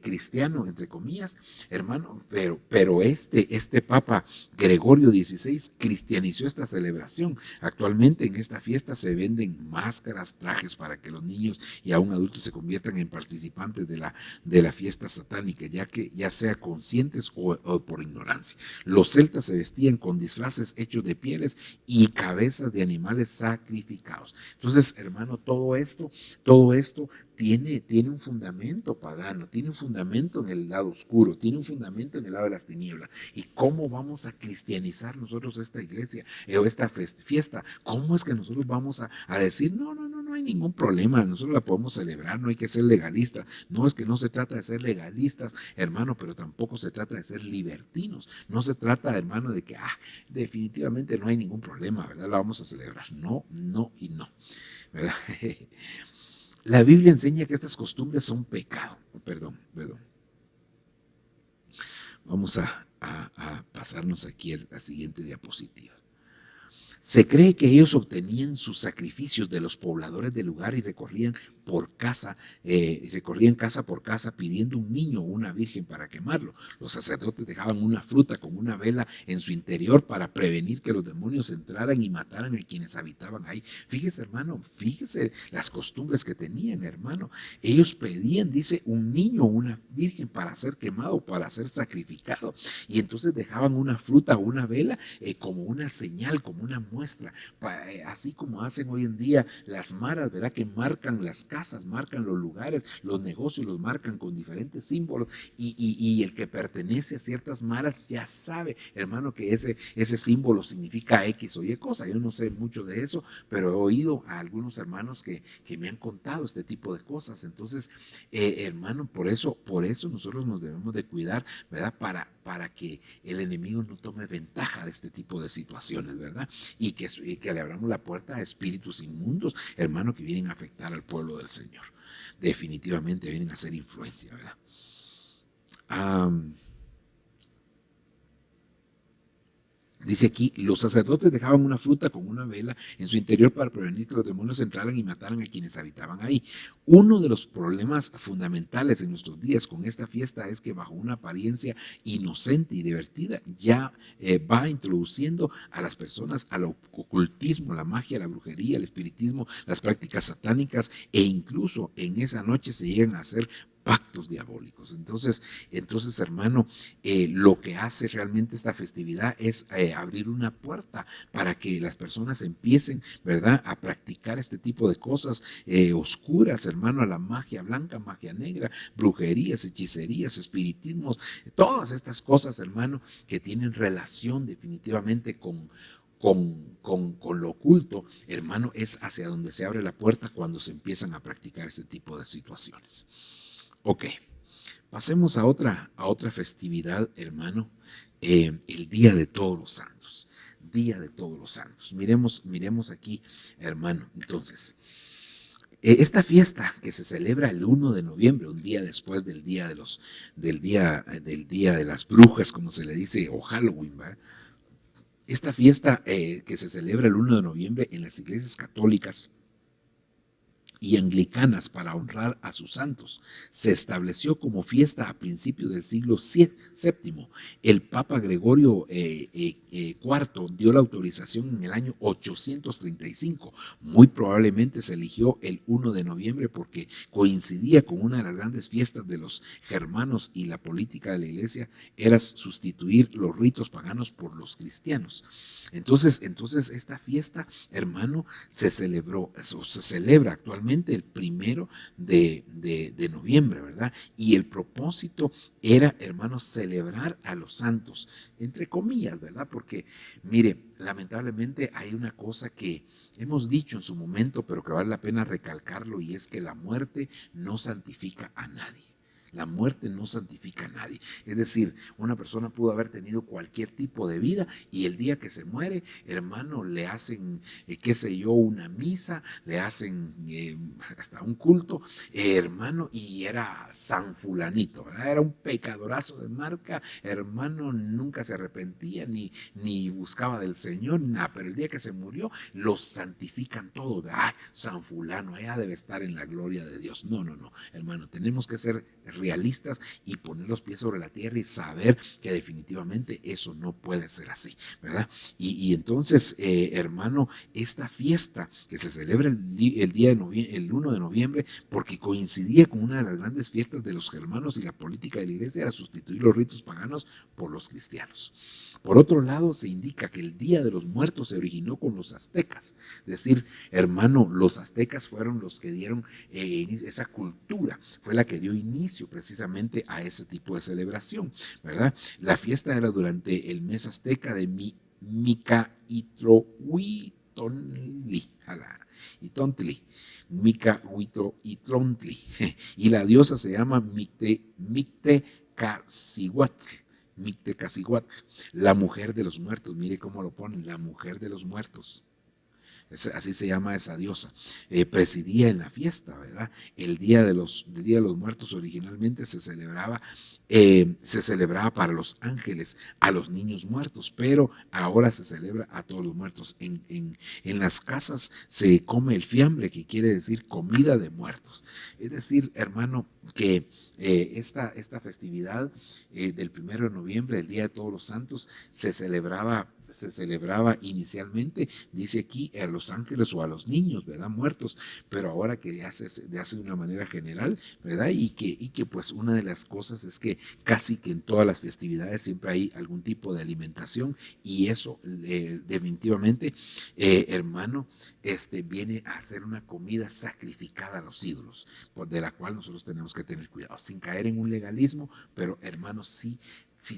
S1: Cristiano, entre comillas, hermano, pero este Papa Gregorio XVI cristianizó esta celebración. Actualmente en esta fiesta se venden máscaras, trajes para que los niños y aún adultos se conviertan en participantes de la fiesta satánica, ya sea conscientes o por ignorancia. Los celtas se vestían con disfraces hechos de pieles y cabezas de animales sacrificados. Entonces, hermano, todo esto tiene un fundamento pagano, tiene un fundamento en el lado oscuro, tiene un fundamento en el lado de las tinieblas. ¿Y cómo vamos a cristianizar nosotros esta iglesia o esta fiesta? ¿Cómo es que nosotros vamos a decir, no hay ningún problema, nosotros la podemos celebrar, no hay que ser legalistas. No es que no se trata de ser legalistas, hermano, pero tampoco se trata de ser libertinos. No se trata, hermano, de que definitivamente no hay ningún problema, ¿verdad? La vamos a celebrar. No, no y no, ¿verdad? La Biblia enseña que estas costumbres son pecado. Perdón. Vamos a pasarnos aquí a la siguiente diapositiva. Se cree que ellos obtenían sus sacrificios de los pobladores del lugar y recorrían casa por casa pidiendo un niño o una virgen para quemarlo. Los sacerdotes dejaban una fruta con una vela en su interior para prevenir que los demonios entraran y mataran a quienes habitaban ahí. Fíjese, hermano, fíjese las costumbres que tenían, hermano. Ellos pedían, dice, un niño o una virgen para ser quemado, para ser sacrificado. Y entonces dejaban una fruta o una vela como una señal, como una muestra, así como hacen hoy en día las maras, ¿verdad? Que marcan las casas, marcan los lugares, los negocios los marcan con diferentes símbolos y el que pertenece a ciertas maras ya sabe, hermano, que ese símbolo significa X o Y cosa. Yo no sé mucho de eso, pero he oído a algunos hermanos que me han contado este tipo de cosas. Entonces, hermano, por eso nosotros nos debemos de cuidar, ¿verdad? Para que el enemigo no tome ventaja de este tipo de situaciones, ¿verdad? Y que le abramos la puerta a espíritus inmundos, hermano, que vienen a afectar al pueblo del Señor. Definitivamente vienen a hacer influencia, ¿verdad? Dice aquí, los sacerdotes dejaban una fruta con una vela en su interior para prevenir que los demonios entraran y mataran a quienes habitaban ahí. Uno de los problemas fundamentales en nuestros días con esta fiesta es que bajo una apariencia inocente y divertida ya va introduciendo a las personas al ocultismo, la magia, la brujería, el espiritismo, las prácticas satánicas e incluso en esa noche se llegan a hacer pactos diabólicos. Entonces hermano, lo que hace realmente esta festividad es abrir una puerta para que las personas empiecen, ¿verdad?, a practicar este tipo de cosas oscuras, hermano, a la magia blanca, magia negra, brujerías, hechicerías, espiritismos, todas estas cosas, hermano, que tienen relación definitivamente con lo oculto, hermano, es hacia donde se abre la puerta cuando se empiezan a practicar este tipo de situaciones. Ok, pasemos a otra festividad, hermano, el Día de Todos los Santos. Día de Todos los Santos. Miremos aquí, hermano. Entonces, esta fiesta que se celebra el 1 de noviembre, un día después del día de las brujas, como se le dice, o Halloween, ¿verdad? Esta fiesta que se celebra el 1 de noviembre en las iglesias católicas y anglicanas para honrar a sus santos. Se estableció como fiesta a principios del siglo VII. El Papa Gregorio IV dio la autorización en el año 835. Muy probablemente se eligió el 1 de noviembre porque coincidía con una de las grandes fiestas de los germanos y la política de la iglesia era sustituir los ritos paganos por los cristianos. Entonces esta fiesta, hermano, se celebra actualmente el 1 de noviembre, ¿verdad? Y el propósito era, hermano, celebrar a los santos, entre comillas, ¿verdad? Porque, mire, lamentablemente hay una cosa que hemos dicho en su momento, pero que vale la pena recalcarlo, y es que la muerte no santifica a nadie. La muerte no santifica a nadie. Es decir, una persona pudo haber tenido cualquier tipo de vida y el día que se muere, hermano, le hacen, qué sé yo, una misa, le hacen hasta un culto, hermano, y era San Fulanito, ¿verdad? Era un pecadorazo de marca, hermano, nunca se arrepentía ni buscaba del Señor, nada, pero el día que se murió, los santifican todos. Ay, San Fulano, allá debe estar en la gloria de Dios. No, hermano, tenemos que ser realistas y poner los pies sobre la tierra y saber que definitivamente eso no puede ser así, ¿verdad? Y entonces, hermano, esta fiesta que se celebra el 1 de noviembre, porque coincidía con una de las grandes fiestas de los germanos y la política de la iglesia era sustituir los ritos paganos por los cristianos. Por otro lado, se indica que el Día de los Muertos se originó con los aztecas. Es decir, hermano, los aztecas fueron los que dieron esa cultura, fue la que dio inicio precisamente a ese tipo de celebración, ¿verdad? La fiesta era durante el mes azteca de Micaitlohuitl, y Tontli, Mica, Huitro y Tlontli. Y la diosa se llama Mictecacihuatl, la mujer de los muertos. Mire cómo lo ponen, la mujer de los muertos. Así se llama esa diosa. Presidía en la fiesta, ¿verdad? El Día de los Muertos originalmente se celebraba para los ángeles, a los niños muertos, pero ahora se celebra a todos los muertos. En las casas se come el fiambre, que quiere decir comida de muertos. Es decir, hermano, que esta festividad del 1 de noviembre, el Día de Todos los Santos, se celebraba inicialmente, dice aquí, a los ángeles o a los niños, ¿verdad? Muertos, pero ahora que ya se hace de una manera general, ¿verdad? Y que pues una de las cosas es que casi que en todas las festividades siempre hay algún tipo de alimentación, y eso definitivamente, hermano, viene a ser una comida sacrificada a los ídolos, de la cual nosotros tenemos que tener cuidado, sin caer en un legalismo, pero hermano, sí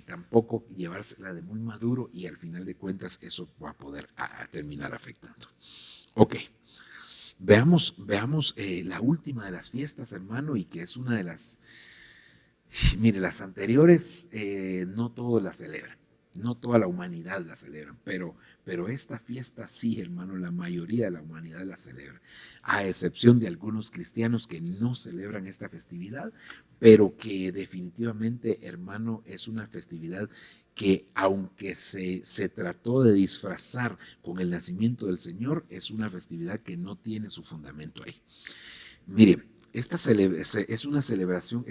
S1: tampoco llevársela de muy maduro, y al final de cuentas eso va a poder terminar afectando. Ok, veamos la última de las fiestas, hermano, y que es una de las, mire, las anteriores no todos la celebran, no toda la humanidad la celebran, pero esta fiesta sí, hermano, la mayoría de la humanidad la celebra, a excepción de algunos cristianos que no celebran esta festividad, pero que definitivamente, hermano, es una festividad que, aunque se trató de disfrazar con el nacimiento del Señor, es una festividad que no tiene su fundamento ahí. Mire, esta es una celebración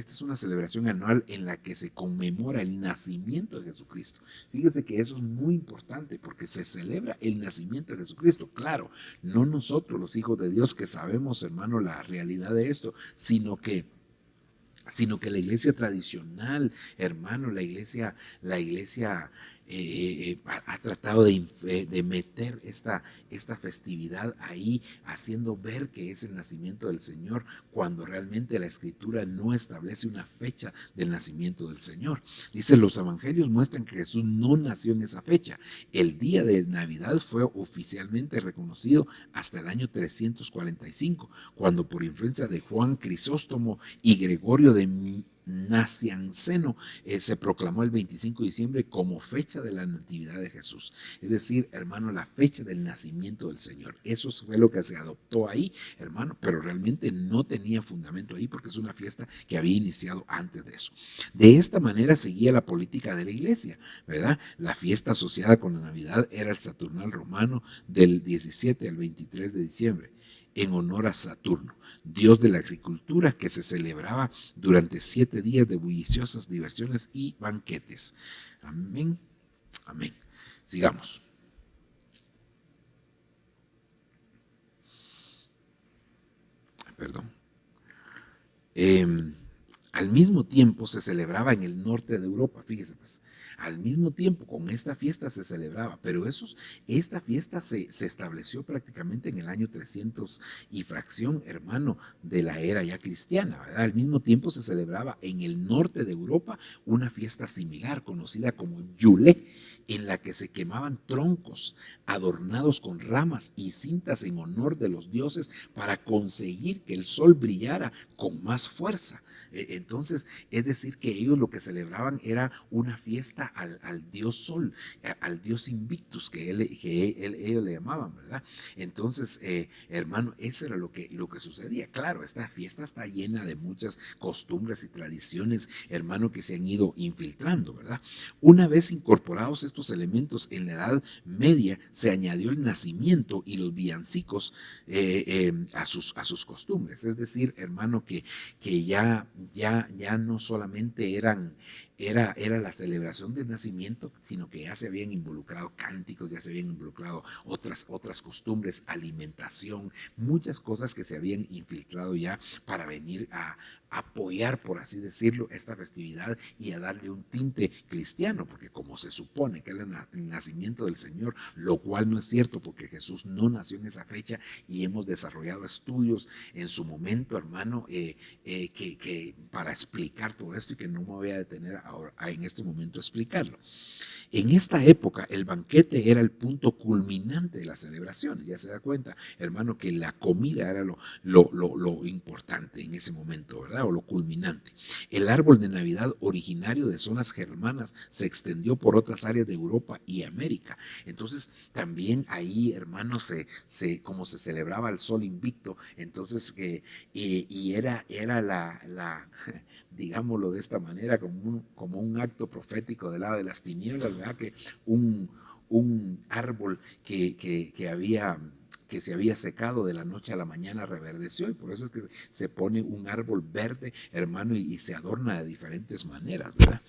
S1: anual en la que se conmemora el nacimiento de Jesucristo. Fíjese que eso es muy importante, porque se celebra el nacimiento de Jesucristo. Claro, no nosotros los hijos de Dios que sabemos, hermano, la realidad de esto, sino que la iglesia tradicional, hermano, la iglesia ha tratado de meter esta festividad ahí, haciendo ver que es el nacimiento del Señor, cuando realmente la Escritura no establece una fecha del nacimiento del Señor. Dice, los evangelios muestran que Jesús no nació en esa fecha. El día de Navidad fue oficialmente reconocido hasta el año 345, cuando por influencia de Juan Crisóstomo y Gregorio de Nacianceno se proclamó el 25 de diciembre como fecha de la natividad de Jesús. Es decir, hermano, la fecha del nacimiento del Señor. Eso fue lo que se adoptó ahí, hermano, pero realmente no tenía fundamento ahí, porque es una fiesta que había iniciado antes de eso. De esta manera seguía la política de la iglesia, ¿verdad? La fiesta asociada con la Navidad era el Saturnal romano, del 17 al 23 de diciembre. En honor a Saturno, dios de la agricultura, que se celebraba durante 7 días de bulliciosas diversiones y banquetes. Amén, amén. Sigamos. Perdón. Al mismo tiempo se celebraba en el norte de Europa, fíjese pues, al mismo tiempo con esta fiesta se celebraba, pero esta fiesta se estableció prácticamente en el año 300 y fracción, hermano, de la era ya cristiana, ¿verdad? Al mismo tiempo se celebraba en el norte de Europa una fiesta similar, conocida como Yule, en la que se quemaban troncos adornados con ramas y cintas en honor de los dioses para conseguir que el sol brillara con más fuerza. Entonces, es decir, que ellos lo que celebraban era una fiesta al dios Sol, al dios Invictus, que ellos le llamaban, ¿verdad? Entonces, hermano, eso era lo que sucedía. Claro, esta fiesta está llena de muchas costumbres y tradiciones, hermano, que se han ido infiltrando, ¿verdad? Una vez incorporados estos elementos en la Edad Media, se añadió el nacimiento y los villancicos a sus costumbres. Es decir, hermano, que ya no solamente era la celebración del nacimiento, sino que ya se habían involucrado cánticos, ya se habían involucrado otras costumbres, alimentación, muchas cosas que se habían infiltrado ya para venir a apoyar, por así decirlo, esta festividad y a darle un tinte cristiano, porque como se supone que era el nacimiento del Señor, lo cual no es cierto, porque Jesús no nació en esa fecha, y hemos desarrollado estudios en su momento, hermano, que para explicar todo esto y que no me voy a detener ahora, en este momento a explicarlo. En esta época el banquete era el punto culminante de las celebraciones. Ya se da cuenta, hermano, que la comida era lo importante en ese momento, ¿verdad? O lo culminante. El árbol de Navidad originario de zonas germanas se extendió por otras áreas de Europa y América. Entonces también ahí, hermano, como se celebraba el sol invicto, entonces y era digámoslo de esta manera, como un acto profético del lado de las tinieblas, ¿verdad? Que un árbol que se había secado de la noche a la mañana reverdeció, y por eso es que se pone un árbol verde, hermano, y se adorna de diferentes maneras, ¿verdad?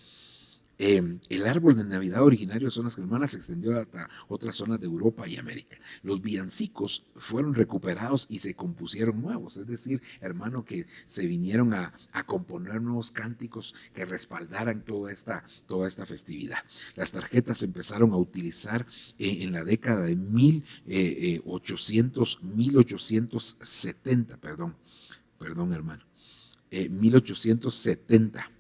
S1: El árbol de Navidad originario de zonas germanas se extendió hasta otras zonas de Europa y América. Los villancicos fueron recuperados y se compusieron nuevos, es decir, hermano, que se vinieron a componer nuevos cánticos que respaldaran toda esta festividad. Las tarjetas se empezaron a utilizar en la década de 1870, perdón hermano, 1870.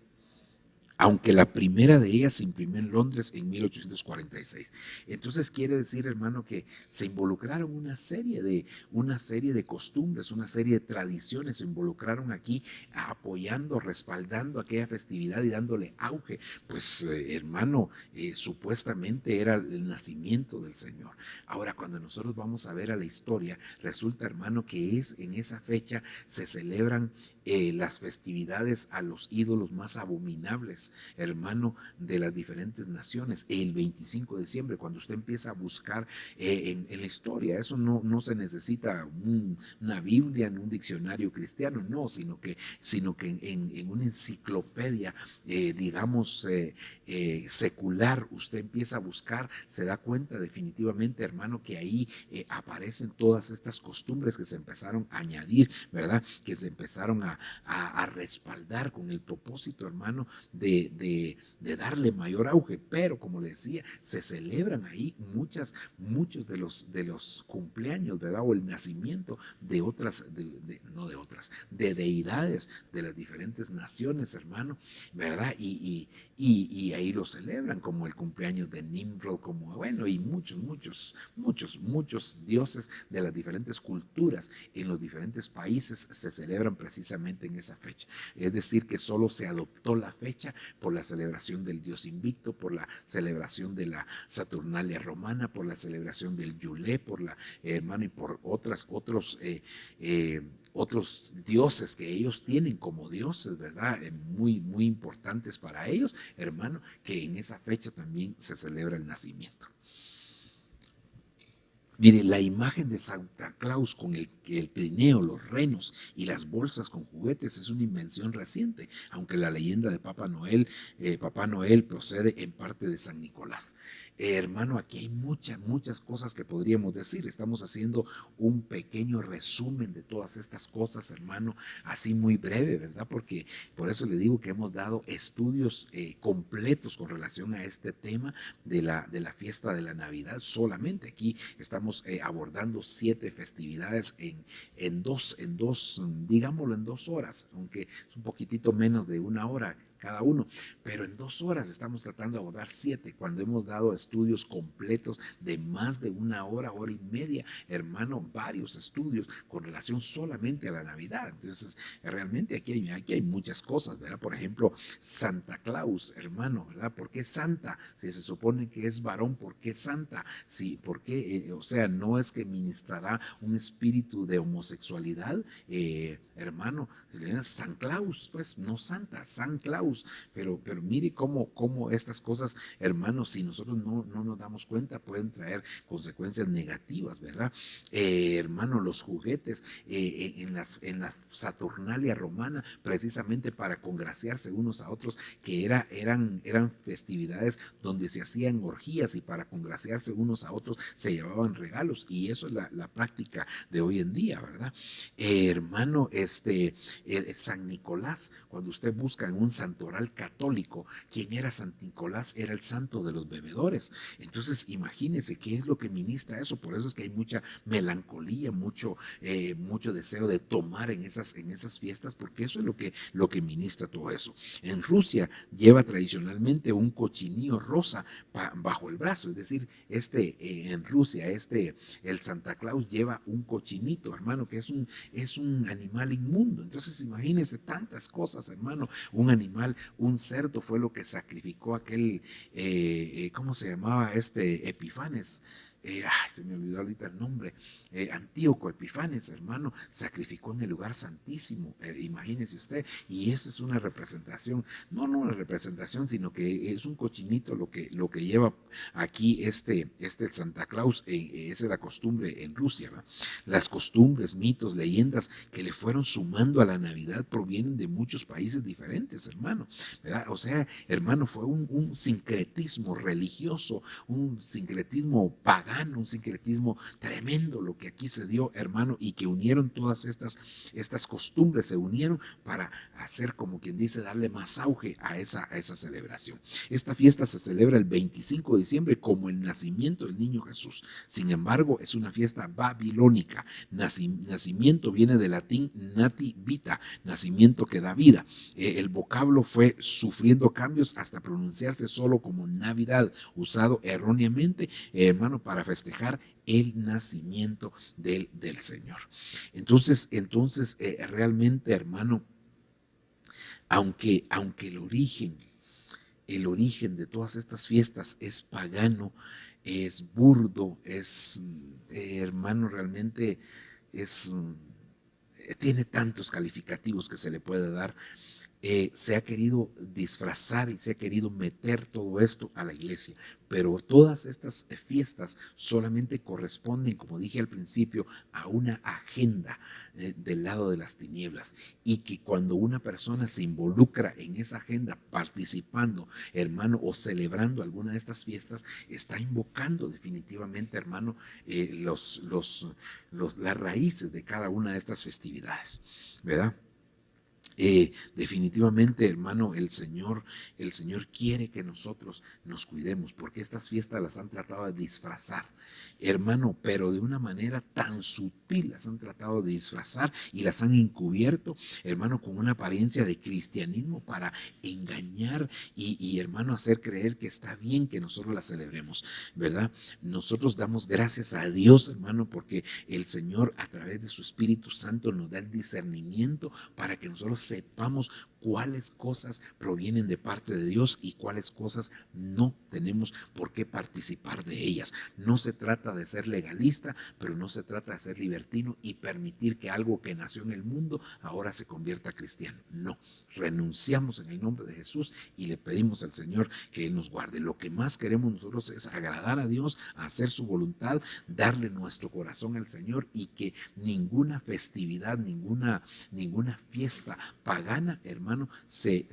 S1: Aunque la primera de ellas se imprimió en Londres en 1846. Entonces quiere decir, hermano, que se involucraron una serie de costumbres, una serie de tradiciones, se involucraron aquí apoyando, respaldando aquella festividad y dándole auge. Pues, hermano, supuestamente era el nacimiento del Señor. Ahora, cuando nosotros vamos a ver a la historia, resulta, hermano, que en esa fecha se celebran las festividades a los ídolos más abominables, hermano, de las diferentes naciones. El 25 de diciembre, cuando usted empieza a buscar en la historia, eso no se necesita una Biblia en un diccionario cristiano, no, sino que en una enciclopedia, digamos, secular, usted empieza a buscar, se da cuenta definitivamente, hermano, que ahí aparecen todas estas costumbres que se empezaron a añadir, ¿verdad? Que se empezaron a respaldar con el propósito, hermano, de darle mayor auge. Pero como le decía, se celebran ahí muchos de los cumpleaños, ¿verdad? O el nacimiento de de deidades de las diferentes naciones, hermano, ¿verdad? Y ahí lo celebran, como el cumpleaños de Nimrod, como, bueno, y muchos dioses de las diferentes culturas en los diferentes países se celebran precisamente en esa fecha. Es decir, que solo se adoptó la fecha por la celebración del Dios Invicto, por la celebración de la Saturnalia romana, por la celebración del Yulé, por la, hermano, y por otros dioses que ellos tienen como dioses, ¿verdad? Muy importantes para ellos, hermano, que en esa fecha también se celebra el nacimiento. Mire, la imagen de Santa Claus con el trineo, los renos y las bolsas con juguetes es una invención reciente, aunque la leyenda de Papá Noel procede en parte de San Nicolás. Hermano, aquí hay muchas cosas que podríamos decir. Estamos haciendo un pequeño resumen de todas estas cosas, hermano, así muy breve, ¿verdad? Porque por eso le digo que hemos dado estudios completos con relación a este tema de la fiesta de la Navidad. Solamente aquí estamos abordando 7 festividades digámoslo, en 2 horas, aunque es un poquitito menos de 1 hora cada uno, pero en 2 horas estamos tratando de abordar 7, cuando hemos dado estudios completos de más de 1 hora, hora y media, hermano, varios estudios con relación solamente a la Navidad. Entonces, realmente aquí hay muchas cosas, ¿verdad? Por ejemplo, Santa Claus, hermano, ¿verdad? ¿Por qué Santa? Si se supone que es varón, ¿por qué Santa? Sí, ¿por qué? O sea, no es que ministrará un espíritu de homosexualidad, hermano, se le llama San Claus, pues no Santa, San Claus. Pero mire cómo estas cosas, hermanos, si nosotros no nos damos cuenta, pueden traer consecuencias negativas, ¿verdad? Hermano, los juguetes en la Saturnalia romana, precisamente para congraciarse unos a otros, que eran festividades donde se hacían orgías, y para congraciarse unos a otros se llevaban regalos, y eso es la práctica de hoy en día, ¿verdad? Hermano, San Nicolás, cuando usted busca en un Santa santoral católico, quien era San Nicolás era el santo de los bebedores. Entonces imagínense qué es lo que ministra eso. Por eso es que hay mucha melancolía, mucho deseo de tomar en esas fiestas, porque eso es lo que ministra todo eso. En Rusia lleva tradicionalmente un cochinillo rosa bajo el brazo, es decir, en Rusia, el Santa Claus lleva un cochinito, hermano, que es un animal inmundo. Entonces imagínense tantas cosas, hermano. Un animal, un cerdo fue lo que sacrificó aquel, ¿cómo se llamaba? Epifanes. Se me olvidó ahorita el nombre. Antíoco Epifanes, hermano, sacrificó en el lugar santísimo. Imagínese usted. Y eso es una representación, no una representación, sino que es un cochinito lo que lleva aquí Santa Claus. Esa es la costumbre en Rusia, ¿va? Las costumbres, mitos, leyendas que le fueron sumando a la Navidad provienen de muchos países diferentes, hermano, ¿verdad? O sea, hermano, fue un sincretismo religioso, un sincretismo pagano, un sincretismo tremendo lo que aquí se dio, hermano, y que unieron todas estas costumbres, se unieron para hacer, como quien dice, darle más auge a esa celebración. Esta fiesta se celebra el 25 de diciembre como el nacimiento del niño Jesús. Sin embargo, es una fiesta babilónica. Nacimiento viene del latín nati vita, nacimiento que da vida. El vocablo fue sufriendo cambios hasta pronunciarse solo como Navidad, usado erróneamente, hermano, para festejar el nacimiento del Señor. Entonces, realmente, hermano, aunque el origen de todas estas fiestas es pagano, es burdo, hermano, realmente tiene tantos calificativos que se le puede dar. Se ha querido disfrazar y se ha querido meter todo esto a la iglesia, pero todas estas fiestas solamente corresponden, como dije al principio, a una agenda del lado de las tinieblas, y que cuando una persona se involucra en esa agenda participando, hermano, o celebrando alguna de estas fiestas, está invocando definitivamente, hermano, las raíces de cada una de estas festividades, ¿verdad? Definitivamente, hermano, el Señor quiere que nosotros nos cuidemos, porque estas fiestas las han tratado de disfrazar, hermano, pero de una manera tan sutil las han tratado de disfrazar y las han encubierto, hermano, con una apariencia de cristianismo para engañar y hermano, hacer creer que está bien que nosotros las celebremos, ¿verdad? Nosotros damos gracias a Dios, hermano, porque el Señor a través de su Espíritu Santo nos da el discernimiento para que nosotros sepamos cuáles cosas provienen de parte de Dios y cuáles cosas no tenemos por qué participar de ellas. No se trata de ser legalista, pero no se trata de ser libertino y permitir que algo que nació en el mundo ahora se convierta cristiano. No, renunciamos en el nombre de Jesús y le pedimos al Señor que Él nos guarde. Lo que más queremos nosotros es agradar a Dios, hacer su voluntad, darle nuestro corazón al Señor, y que ninguna festividad, ninguna fiesta pagana, hermano, se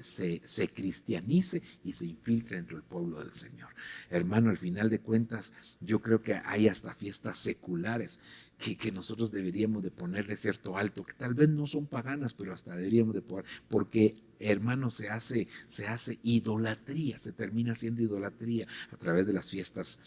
S1: cristianice y se infiltre entre el pueblo del Señor. Hermano, al final de cuentas, yo creo que hay hasta fiestas seculares que nosotros deberíamos de ponerle cierto alto, que tal vez no son paganas, pero hasta deberíamos de poder, porque hermano, se hace idolatría, se termina haciendo idolatría a través de las fiestas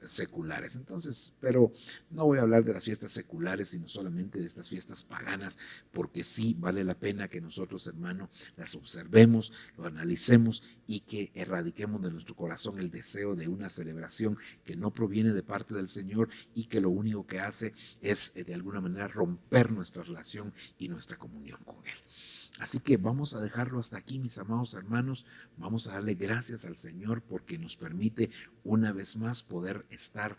S1: seculares. Entonces, pero no voy a hablar de las fiestas seculares, sino solamente de estas fiestas paganas, porque sí vale la pena que nosotros, hermano, las observemos, lo analicemos y que erradiquemos de nuestro corazón el deseo de una celebración que no proviene de parte del Señor y que lo único que hace es de alguna manera romper nuestra relación y nuestra comunión con Él. Así que vamos a dejarlo hasta aquí, mis amados hermanos. Vamos a darle gracias al Señor porque nos permite una vez más poder estar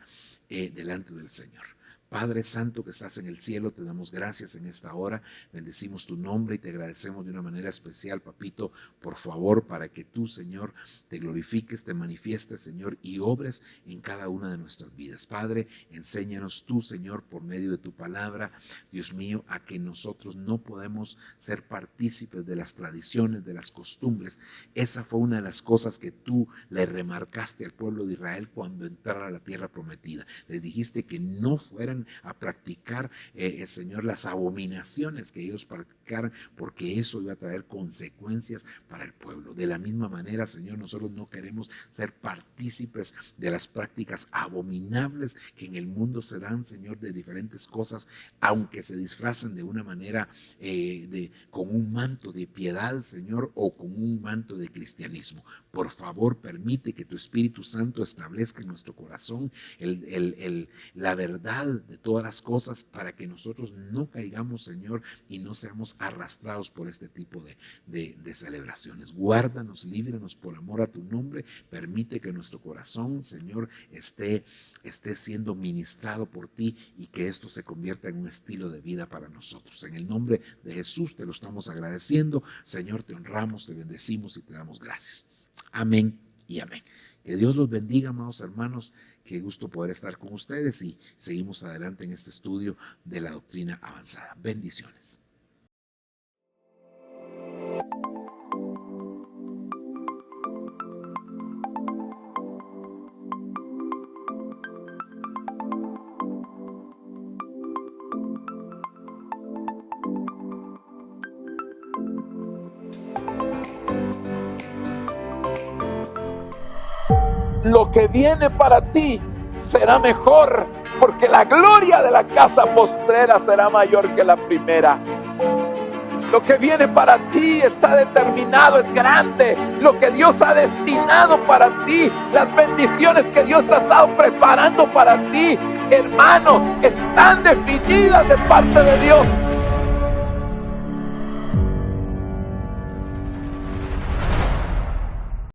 S1: delante del Señor. Padre Santo que estás en el cielo, te damos gracias en esta hora, bendecimos tu nombre y te agradecemos de una manera especial, papito, por favor, para que tú, Señor, te glorifiques, te manifiestes, Señor, y obres en cada una de nuestras vidas. Padre, enséñanos tú, Señor, por medio de tu palabra, Dios mío, a que nosotros no podemos ser partícipes de las tradiciones, de las costumbres. Esa fue una de las cosas que tú le remarcaste al pueblo de Israel cuando entrara a la tierra prometida. Les dijiste que no fueran llevaran a practicar, Señor, las abominaciones que ellos practicaran, porque eso iba a traer consecuencias para el pueblo. De la misma manera, Señor, nosotros no queremos ser partícipes de las prácticas abominables que en el mundo se dan, Señor, de diferentes cosas, aunque se disfrazan de una manera con un manto de piedad, Señor, o con un manto de cristianismo. Por favor, permite que tu Espíritu Santo establezca en nuestro corazón la verdad de todas las cosas, para que nosotros no caigamos, Señor, y no seamos arrastrados por este tipo de celebraciones. Guárdanos, líbranos por amor a tu nombre. Permite que nuestro corazón, Señor, esté siendo ministrado por ti, y que esto se convierta en un estilo de vida para nosotros. En el nombre de Jesús te lo estamos agradeciendo. Señor, te honramos, te bendecimos y te damos gracias. Amén y amén. Que Dios los bendiga, amados hermanos. Qué gusto poder estar con ustedes, y seguimos adelante en este estudio de la doctrina avanzada. Bendiciones.
S2: Lo que viene para ti será mejor, porque la gloria de la casa postrera será mayor que la primera. Lo que viene para ti está determinado, es grande. Lo que Dios ha destinado para ti, las bendiciones que Dios ha estado preparando para ti, hermano, están definidas de parte de Dios.